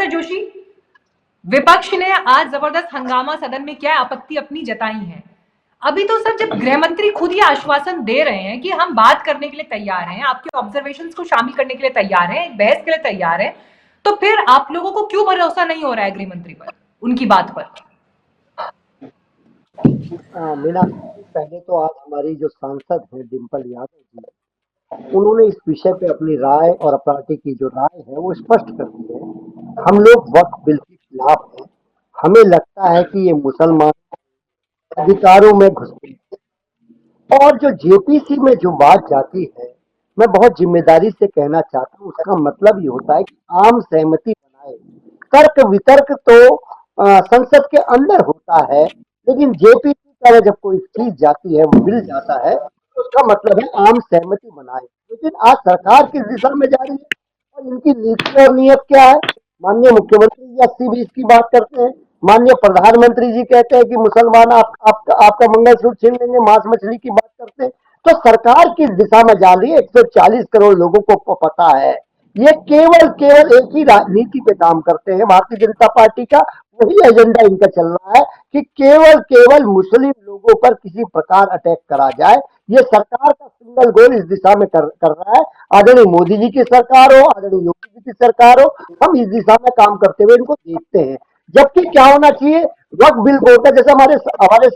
Professor Joshi, विपक्ष ने आज जबरदस्त हंगामा सदन में क्या आपत्ति अपनी जताई है। अभी तो सर जब गृह मंत्री खुद ही आश्वासन दे रहे हैं कि हम बात करने के लिए तैयार हैं, आपके ऑब्जर्वेशंस को शामिल करने के लिए तैयार हैं, बहस के लिए तैयार हैं, तो फिर आप लोगों को क्यों भरोसा नहीं हो रहा है गृह मंत्री पर, उनकी बात पर? मीना, पहले तो आज हमारी जो सांसद है डिम्पल यादव जी, उन्होंने इस विषय पे अपनी राय और पार्टी की जो राय है वो स्पष्ट कर दी है। हम लोग वक्फ बिल के खिलाफ हैं। हमें लगता है कि ये मुसलमान अधिकारों में घुसते हैं और जो जेपीसी में जो बात जाती है, मैं बहुत जिम्मेदारी से कहना चाहता हूँ, उसका मतलब ये होता है कि आम सहमति बनाए। तर्क वितर्क तो संसद के अंदर होता है, लेकिन जेपीसी का जब कोई चीज जाती है, वो बिल जाता है, तो उसका मतलब है आम सहमति बनाए। लेकिन आज सरकार किस दिशा में जा रही है और इनकी नीति और नीयत क्या है? माननीय मुख्यमंत्री जी 80-20 की बात करते हैं, माननीय प्रधानमंत्री जी कहते हैं कि मुसलमान आपका मंगलसूत्र छीन लेंगे, मांस मछली की बात करते हैं। तो सरकार किस दिशा में जा रही है 140 करोड़ लोगों को पता है। ये केवल केवल एक ही राजनीति पे काम करते हैं, भारतीय जनता पार्टी का वही एजेंडा इनका चल रहा है कि केवल केवल मुस्लिम लोगों पर किसी प्रकार अटैक करा जाए। ये सरकार का सिंगल गोल इस दिशा में कर रहा है। आदरणीय मोदी जी की सरकार हो, आदरणीय योगी जी की सरकार हो, हम इस दिशा में काम करते हुए इनको देखते हैं। जबकि क्या होना चाहिए, वक्फ बिल को होता है, जैसे हमारे हमारे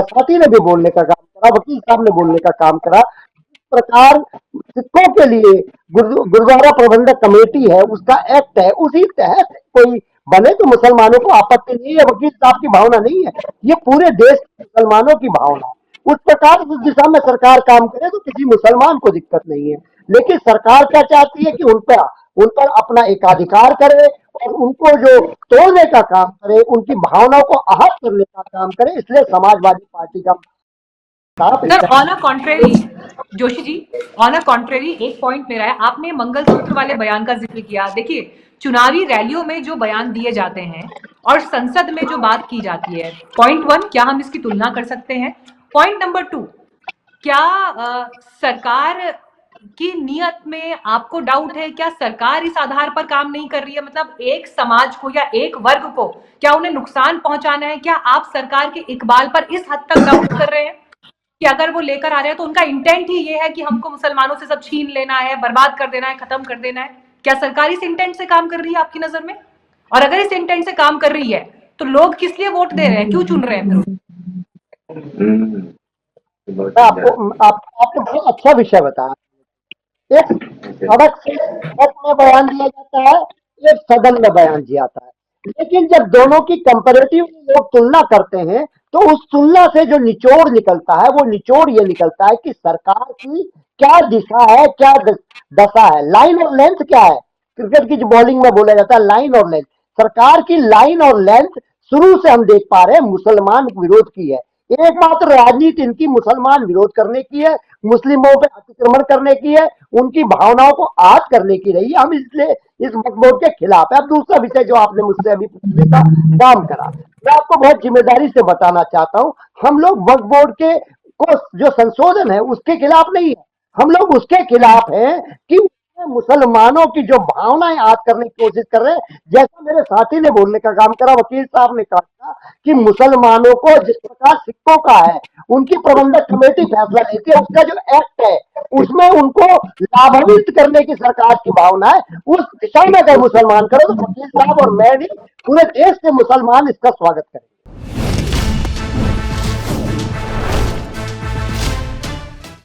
साथी ने भी बोलने का काम करा, वकील साहब ने बोलने का काम करा, इस प्रकार सिखों के लिए गुरुद्वारा प्रबंधक कमेटी है, उसका एक्ट है, उसी तहत कोई बने तो मुसलमानों को आपत्ति नहीं है। वकील साहब की भावना नहीं है, ये पूरे देश के मुसलमानों की भावना है। उस प्रकार उस दिशा में सरकार काम करे तो किसी मुसलमान को दिक्कत नहीं है। लेकिन सरकार क्या चाहती है कि उन पर अपना एकाधिकार करे और उनको जो तोड़ने का काम करे, उनकी भावनाओं को आहत करने का काम करे। इसलिए समाजवादी पार्टी का sir on a contrary, Joshi ji, on a contrary एक पॉइंट मेरा है, आपने मंगलसूत्र वाले बयान का जिक्र किया। देखिए, चुनावी रैलियों में जो बयान दिए जाते हैं और संसद में जो बात की जाती है, पॉइंट 1, क्या हम इसकी तुलना कर सकते हैं? पॉइंट नंबर 2, क्या सरकार की नियत में आपको डाउट है? क्या सरकार इस आधार पर काम नहीं कर रही है? मतलब एक समाज को या एक वर्ग को क्या उन्हें नुकसान पहुंचाना है? क्या आप सरकार के इकबाल पर इस हद तक डाउट कर रहे हैं कि अगर वो लेकर आ रहे हैं तो उनका इंटेंट ही ये है कि हमको मुसलमानों से सब छीन लेना है, बर्बाद कर देना है, खत्म कर देना है? क्या सरकार इस इंटेंट से काम कर रही है आपकी नजर में? और अगर इस इंटेंट से काम कर रही है तो लोग किस लिए वोट दे रहे हैं, क्यों चुन रहे हैं फिर? आपने बहुत अच्छा विषय बताया। एक सड़क से सड़क में बयान दिया जाता है, एक सदन में बयान दिया जाता है। लेकिन जब दोनों की कंपैरेटिव लोग तुलना करते हैं तो उस तुलना से जो निचोड़ निकलता है, वो निचोड़ ये निकलता है कि सरकार की क्या दिशा है, क्या दशा है, लाइन और लेंथ क्या है। क्रिकेट की जो बॉलिंग में बोला जाता है लाइन और लेंथ, सरकार की लाइन और लेंथ शुरू से हम देख पा रहे हैं मुसलमान विरोध की है। एकमात्र राजनीति इनकी मुसलमान विरोध करने की है, मुस्लिमों पे अतिक्रमण करने की है, उनकी भावनाओं को आहत करने की रही है। हम इसलिए इस वक्फ बोर्ड के खिलाफ है। अब दूसरा विषय जो आपने मुझसे अभी पूछने का काम करा, मैं आपको बहुत जिम्मेदारी से बताना चाहता हूं, हम लोग वक्फ बोर्ड के को जो संशोधन है उसके खिलाफ नहीं है, हम लोग उसके खिलाफ हैं कि मुसलमानों की जो भावनाएं आज करने की कोशिश कर रहे हैं। जैसा मेरे साथी ने बोलने का काम करा, वकील साहब ने कहा कि मुसलमानों को जिस प्रकार सिखों का है, उनकी प्रबंधक कमेटी फैसला लेती है, उसका जो एक्ट है उसमें उनको लाभान्वित करने की सरकार की भावना है। उस दिशा में अगर मुसलमान करो तो वकील साहब और मैं नहीं, पूरे देश के मुसलमान इसका स्वागत करें।